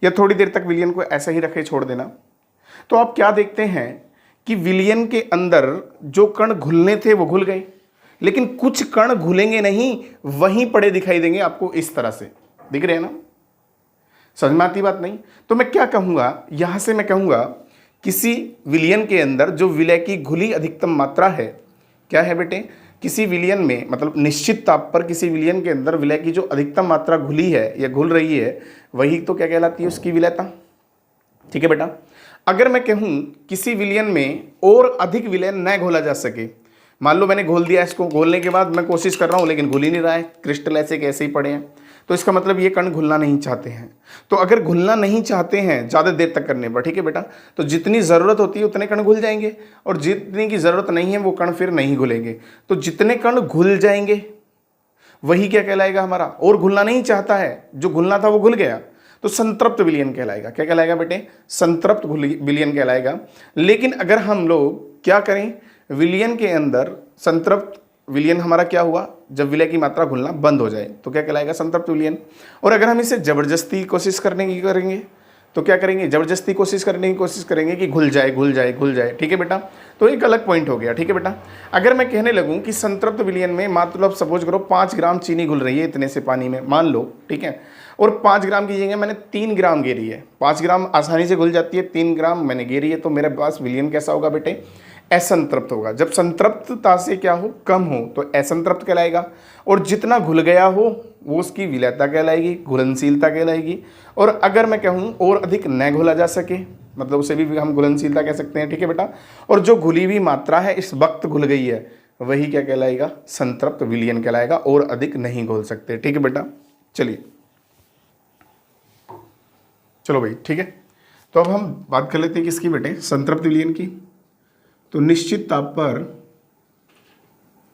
या थोड़ी देर तक विलियन को ऐसे ही रखे छोड़ देना। तो आप क्या देखते हैं कि विलियन के अंदर जो कण घुलने थे वो घुल गए, लेकिन कुछ कण घुलेंगे नहीं, वहीं पड़े दिखाई देंगे आपको, इस तरह से दिख रहे हैं ना। समझ में आती बात नहीं? तो मैं क्या कहूँगा, यहाँ से मैं कहूँगा किसी विलियन के अंदर जो विलय की घुली अधिकतम मात्रा है, क्या है बेटे, किसी विलियन में, मतलब निश्चित ताप पर किसी विलियन के अंदर विलय की जो अधिकतम मात्रा घुली है या घुल रही है, वही तो क्या कहलाती है, उसकी विलयता। ठीक है बेटा, अगर मैं कहूँ किसी विलियन में और अधिक विलय न घोला जा सके, मान लो मैंने घोल दिया, इसको घोलने के बाद मैं कोशिश कर रहा हूँ लेकिन घुल ही नहीं रहा है, क्रिस्टल ऐसे कैसे ही पड़े हैं, तो इसका मतलब ये कण घुलना नहीं चाहते हैं। तो अगर घुलना नहीं चाहते हैं ज़्यादा देर तक करने पर, ठीक है बेटा, तो जितनी ज़रूरत होती है उतने कण घुल जाएंगे, और जितने की ज़रूरत नहीं है वो कण फिर नहीं घुलेंगे। तो जितने कण घुल जाएंगे वही क्या कहलाएगा हमारा, और घुलना नहीं चाहता है, जो घुलना था वो घुल गया, तो संतृप्त विलयन कहलाएगा। क्या कहलाएगा बेटे, संतृप्त विलयन कहलाएगा। लेकिन अगर हम लोग क्या करें, विलयन के अंदर संतृप्त विलयन हमारा क्या हुआ, जब विलय की मात्रा घुलना बंद हो जाए तो क्या कहलाएगा, संतृप्त विलयन। और अगर हम इसे जबरदस्ती कोशिश करने की करेंगे तो क्या करेंगे, जबरदस्ती कोशिश करने की कोशिश करेंगे कि घुल जाए घुल जाए घुल जाए। ठीक है बेटा, तो एक अलग पॉइंट हो गया। ठीक है बेटा, अगर मैं कहने लगूं कि संतृप्त विलयन में मतलब सपोज करो 5 ग्राम चीनी घुल रही है इतने से पानी में, मान लो, ठीक है, और 5 ग्राम की जगह मैंने 3 ग्राम गेरी है, 5 ग्राम आसानी से घुल जाती है, 3 ग्राम मैंने गेरी है, तो मेरे पास विलयन कैसा होगा बेटे, असंतृप्त होगा। जब संतृप्तता से क्या हो, कम हो, तो असंतृप्त कहलाएगा। और जितना घुल गया हो वो उसकी विलयता कहलाएगी, घुलनशीलता कहलाएगी। और अगर मैं कहूँ और अधिक न घुला जा सके, मतलब उसे भी हम घुलनशीलता कह सकते हैं। ठीक है बेटा, और जो घुली हुई मात्रा है इस वक्त घुल गई है, वही क्या कहलाएगा, संतृप्त विलयन कहलाएगा, और अधिक नहीं घोल सकते। ठीक है बेटा, चलिए चलो भाई, ठीक है। तो अब हम बात कर लेते हैं किसकी बेटे, संतृप्त विलयन की। तो निश्चित ताप पर,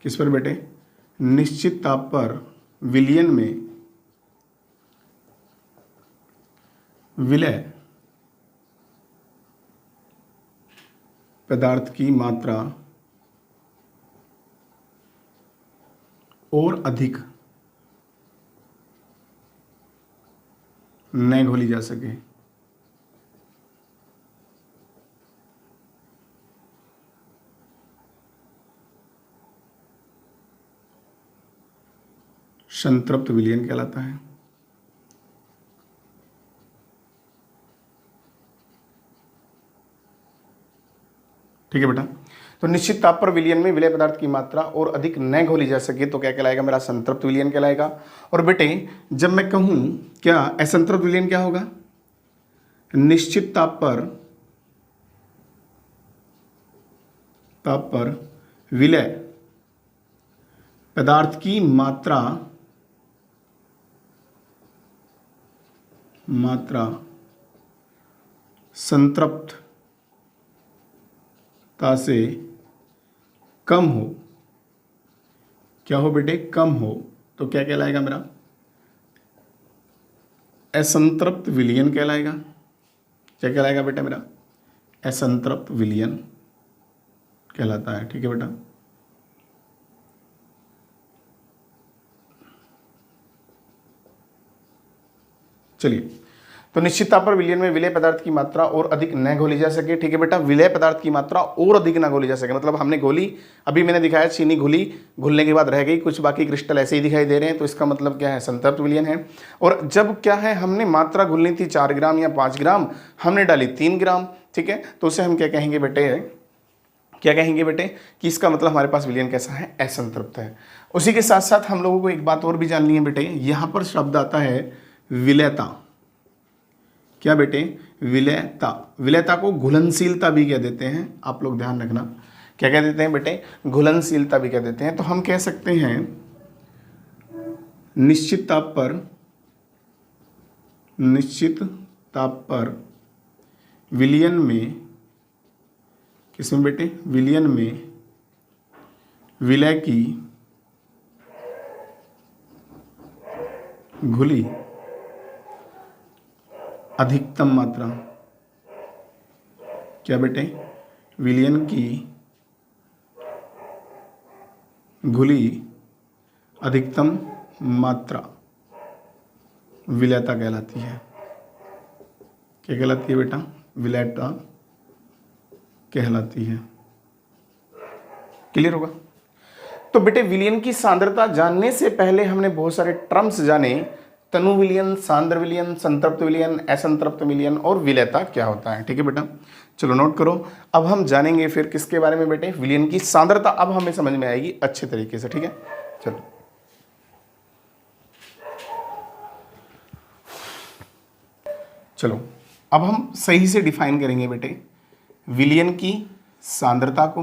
किस पर बेटे, निश्चित ताप पर विलयन में विलय पदार्थ की मात्रा और अधिक न घोली जा सके, संतृप्त विलयन कहलाता है। ठीक है बेटा, तो निश्चित ताप पर विलयन में विलय पदार्थ की मात्रा और अधिक न घोली जा सके तो क्या कहलाएगा, मेरा संतृप्त विलयन कहलाएगा। और बेटे जब मैं कहूं क्या असंतृप्त विलयन क्या होगा, निश्चित ताप पर विलय पदार्थ की मात्रा संतृप्तता से कम हो, क्या हो बेटे, कम हो, तो क्या कहलाएगा मेरा, असंतृप्त विलयन कहलाएगा। क्या कहलाएगा बेटा मेरा, असंतृप्त विलयन कहलाता है। ठीक है बेटा, चलिए, तो निश्चित ताप पर विलयन में विलय पदार्थ की मात्रा और अधिक न घोली जा सके। ठीक है बेटा, विलय पदार्थ की मात्रा और अधिक न घोली जा सके, मतलब हमने घोली, अभी मैंने दिखाया चीनी घुली, घुलने के बाद रह गई, कुछ बाकी क्रिस्टल ऐसे ही दिखाई दे रहे हैं, तो इसका मतलब क्या है, संतृप्त विलयन है। और जब क्या है, हमने मात्रा घुलनी थी 4 ग्राम या 5 ग्राम, हमने डाली 3 ग्राम, ठीक है, तो उसे हम क्या कहेंगे बेटे, क्या कहेंगे बेटे, कि इसका मतलब हमारे पास विलयन कैसा है, असंतृप्त है। उसी के साथ साथ हम लोगों को एक बात और भी जाननी है बेटे, यहाँ पर शब्द आता है विलयता। क्या बेटे, विलयता, विलयता को घुलनशीलता भी कह देते हैं, आप लोग ध्यान रखना, क्या कह देते हैं बेटे, घुलनशीलता भी कह देते हैं। तो हम कह सकते हैं निश्चित ताप पर विलयन में, किसमें बेटे, विलयन में विलय की घुली अधिकतम मात्रा, क्या बेटे, विलयन की घुली अधिकतम मात्रा विलयता कहलाती है। क्या कहलाती है बेटा? विलयता कहलाती है। क्लियर होगा? तो बेटे विलयन की सांद्रता जानने से पहले हमने बहुत सारे टर्म्स जाने, तनु विलयन, सांद्र विलयन, संतृप्त विलयन, असंतृप्त विलयन और विलयता क्या होता है। ठीक है बेटा, चलो नोट करो। अब हम जानेंगे फिर किसके बारे में बेटे? विलयन की सांद्रता अब हमें समझ में आएगी अच्छे तरीके से। ठीक है, चलो चलो अब हम सही से डिफाइन करेंगे बेटे विलयन की सांद्रता को।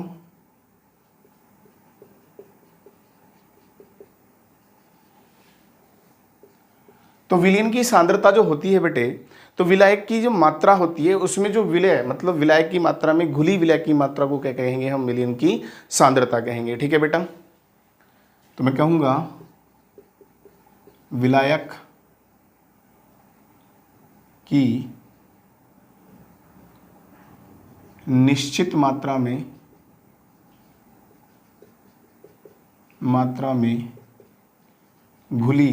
तो विलयन की सांद्रता जो होती है बेटे, तो विलायक की जो मात्रा होती है उसमें जो विलय मतलब विलायक की मात्रा में घुली विलायक की मात्रा को क्या कहेंगे? हम विलयन की सांद्रता कहेंगे। ठीक है बेटा, तो मैं कहूंगा विलायक की निश्चित मात्रा में घुली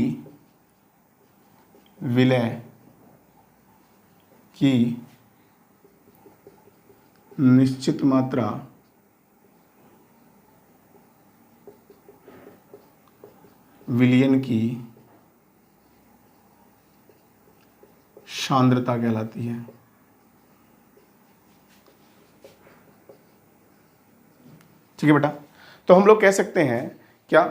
विलय की निश्चित मात्रा विलयन की सांद्रता कहलाती है। ठीक है बेटा, तो हम लोग कह सकते हैं क्या?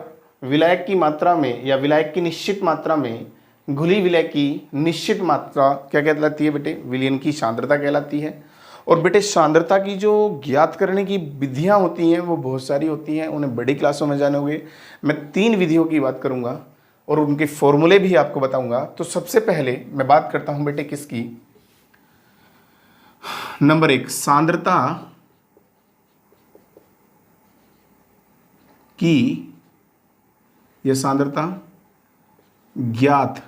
विलायक की मात्रा में या विलायक की निश्चित मात्रा में घुली विलय की निश्चित मात्रा क्या कहलाती है बेटे? विलयन की सांद्रता कहलाती है। और बेटे सांद्रता की जो ज्ञात करने की विधियां होती हैं वो बहुत सारी होती हैं, उन्हें बड़ी क्लासों में जानोगे। मैं 3 विधियों की बात करूंगा और उनके फॉर्मूले भी आपको बताऊंगा। तो सबसे पहले मैं बात करता हूं बेटे किसकी? नंबर 1, सांद्रता की यह सांद्रता ज्ञात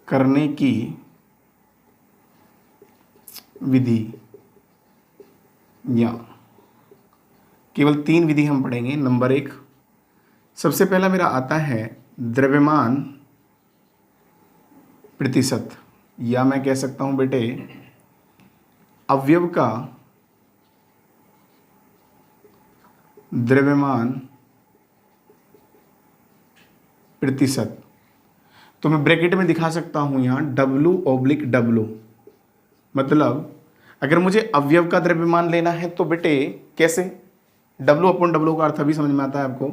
करने की विधि, या केवल 3 विधि हम पढ़ेंगे। नंबर 1, सबसे पहला मेरा आता है द्रव्यमान प्रतिशत, या मैं कह सकता हूं बेटे अवयव का द्रव्यमान प्रतिशत। तो मैं ब्रैकेट में दिखा सकता हूं यहां W/W, मतलब अगर मुझे अवयव का द्रव्यमान लेना है तो बेटे कैसे? W/W का अर्थ अभी समझ में आता है आपको।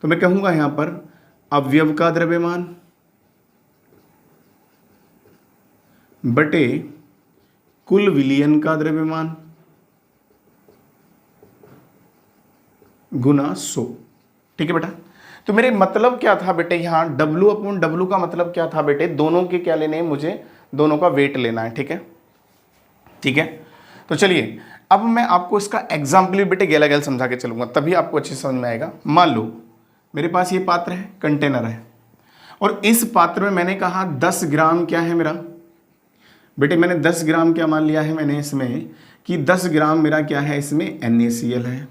तो मैं कहूंगा यहां पर अवयव का द्रव्यमान बटे कुल विलयन का द्रव्यमान गुना 100। ठीक है बेटा, तो मेरे मतलब क्या था बेटे? यहाँ W/W का मतलब क्या था बेटे? दोनों के क्या लेने हैं मुझे? दोनों का वेट लेना है। ठीक है, ठीक है। तो चलिए अब मैं आपको इसका एग्जाम्पल बेटे गैला गैल समझा के चलूंगा, तभी आपको अच्छे से समझ में आएगा। मान लो मेरे पास ये पात्र है, कंटेनर है, और इस पात्र में मैंने कहा 10 ग्राम क्या है मेरा बेटे? मैंने 10 ग्राम क्या मान लिया है मैंने इसमें कि 10 ग्राम मेरा क्या है? इसमें NaCl है।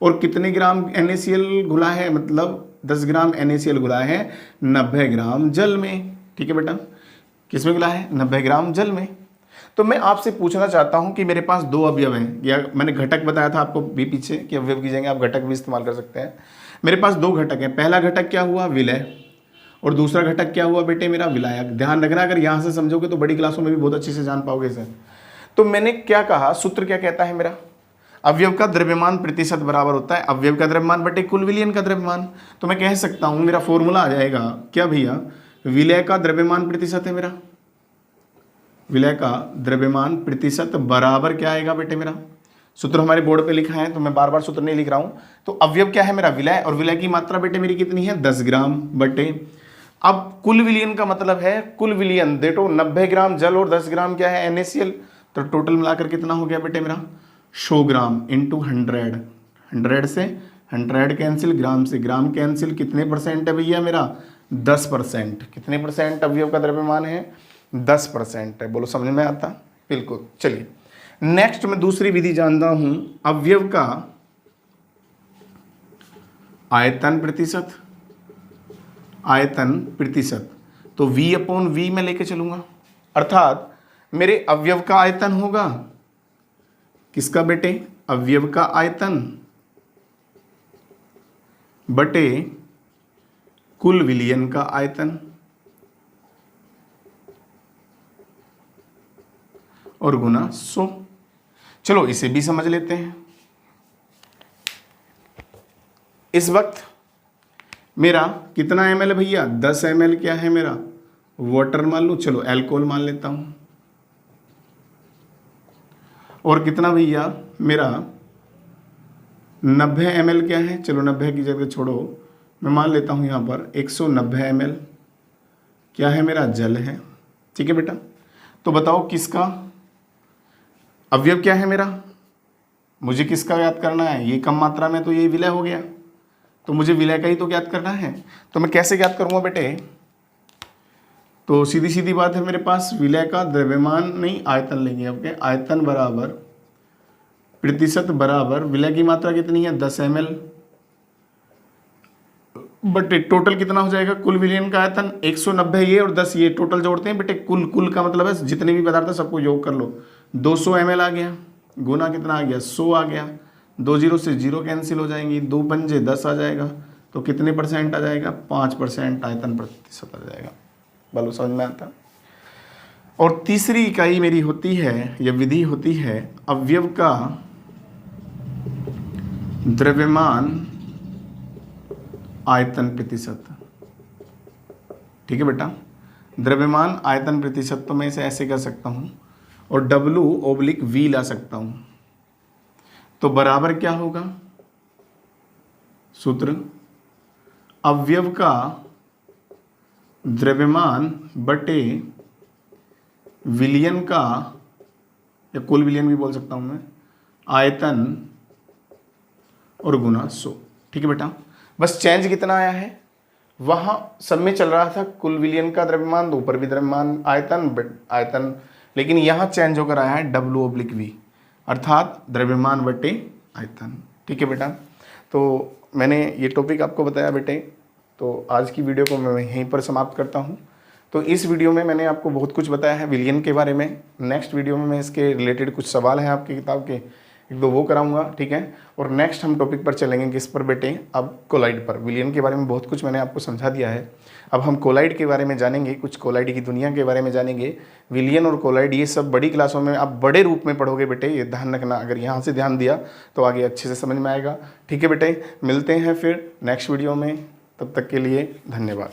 और कितने ग्राम NaCl घुला है? मतलब 10 ग्राम NaCl घुला है 90 ग्राम जल में। ठीक है बेटा, किस में घुला है? 90 ग्राम जल में। तो मैं आपसे पूछना चाहता हूं कि मेरे पास 2 अवयव हैं, या मैंने घटक बताया था आपको भी पीछे कि अवयव की जगह आप घटक भी इस्तेमाल कर सकते हैं। मेरे पास 2 घटक हैं। पहला घटक क्या हुआ? विलय, और दूसरा घटक क्या हुआ बेटे? मेरा विलायक। ध्यान रखना, अगर यहाँ से समझोगे तो बड़ी क्लासों में भी बहुत अच्छे से जान पाओगे इसे। तो मैंने क्या कहा? सूत्र क्या कहता है मेरा? अवयव का द्रव्यमान प्रतिशत बराबर होता है अवयव का द्रव्यमान बटे कुल विलयन का द्रव्यमान। तो मैं कह सकता हूं मेरा फॉर्मूला आ जाएगा क्या भैया? विलय का द्रव्यमान प्रतिशत है मेरा, विलय का द्रव्यमान प्रतिशत बराबर क्या आएगा बेटे? मेरा सूत्र हमारे बोर्ड पे लिखा है, तो मैं बार बार सूत्र नहीं लिख रहा हूं। तो अवयव क्या है मेरा? विलय, और विलय की मात्रा बेटे मेरी कितनी है? 10 ग्राम बटे, अब कुल विलयन का मतलब है कुल विलयन देखो 90 ग्राम जल और 10 ग्राम क्या है? NaCl। तो टोटल मिलाकर कितना हो गया बेटे मेरा? 100 ग्राम इंटू 100 से 100 कैंसिल, ग्राम से ग्राम कैंसिल, कितने परसेंट है भैया मेरा? 10%। कितने परसेंट अवयव का द्रव्यमान है? 10% है। बोलो समझ में आता? बिल्कुल। चलिए नेक्स्ट मैं दूसरी विधि जानता हूं, अवयव का आयतन प्रतिशत। आयतन प्रतिशत तो V/V में लेके चलूंगा, अर्थात मेरे अवयव का आयतन होगा किसका बेटे? अवयव का आयतन बटे कुल विलयन का आयतन और गुना 100। चलो इसे भी समझ लेते हैं। इस वक्त मेरा कितना ml है भैया? 10 ml क्या है मेरा? वाटर मान लूँ, चलो अल्कोहल मान लेता हूं। और कितना भैया मेरा? 90 ml क्या है? चलो 90 की जगह छोड़ो, मैं मान लेता हूं यहां पर 190 ml क्या है मेरा? जल है। ठीक है बेटा, तो बताओ किसका अवयव क्या है मेरा? मुझे किसका ज्ञात करना है? ये कम मात्रा में तो ये विलय हो गया, तो मुझे विलय का ही तो ज्ञात करना है। तो मैं कैसे ज्ञात करूंगा बेटे? तो सीधी सीधी बात है, मेरे पास विलय का द्रव्यमान नहीं आयतन लेंगे। ओके, आयतन बराबर प्रतिशत बराबर विलय की मात्रा कितनी है? 10 ml बट टोटल कितना हो जाएगा? कुल विलयन का आयतन 190 ये और 10 ये, टोटल जोड़ते हैं बेटे। कुल का मतलब है जितने भी पदार्थ है सबको योग कर लो। 200 ml आ गया, गुना कितना आ गया? 100 आ गया। 2 जीरो से 0 कैंसिल हो जाएंगी, 2 पंजे 10 आ जाएगा। तो कितने परसेंट आ जाएगा? 5% आयतन प्रतिशत आ जाएगा। बोलो समझ में आता? और तीसरी इकाई मेरी होती है, यह विधि होती है अवयव का द्रव्यमान आयतन प्रतिशत। ठीक है बेटा, द्रव्यमान आयतन प्रतिशत तो मैं इसे ऐसे कर सकता हूं और W/V ला सकता हूं। तो बराबर क्या होगा सूत्र? अवयव का द्रव्यमान बटे विलयन का, या कुल विलयन भी बोल सकता हूं मैं, आयतन और गुना 100। ठीक है बेटा, बस चेंज कितना आया है? वहां सब में चल रहा था कुल विलयन का द्रव्यमान, तो ऊपर भी द्रव्यमान आयतन, लेकिन यहां चेंज होकर आया है W/V, अर्थात द्रव्यमान बटे आयतन। ठीक है बेटा, तो मैंने ये टॉपिक आपको बताया बेटे। तो आज की वीडियो को मैं यहीं पर समाप्त करता हूँ। तो इस वीडियो में मैंने आपको बहुत कुछ बताया है विलयन के बारे में। नेक्स्ट वीडियो में मैं इसके रिलेटेड कुछ सवाल हैं आपकी किताब के, 1-2 वो कराऊंगा। ठीक है, और नेक्स्ट हम टॉपिक पर चलेंगे किस पर बेटे? अब कोलाइड पर। विलयन के बारे में बहुत कुछ मैंने आपको समझा दिया है, अब हम कोलाइड के बारे में जानेंगे, कुछ कोलाइड की दुनिया के बारे में जानेंगे। विलयन और कोलाइड ये सब बड़ी क्लासों में आप बड़े रूप में पढ़ोगे बेटे, ये ध्यान रखना। अगर यहाँ से ध्यान दिया तो आगे अच्छे से समझ में आएगा। ठीक है बेटे, मिलते हैं फिर नेक्स्ट वीडियो में, तब तक के लिए धन्यवाद।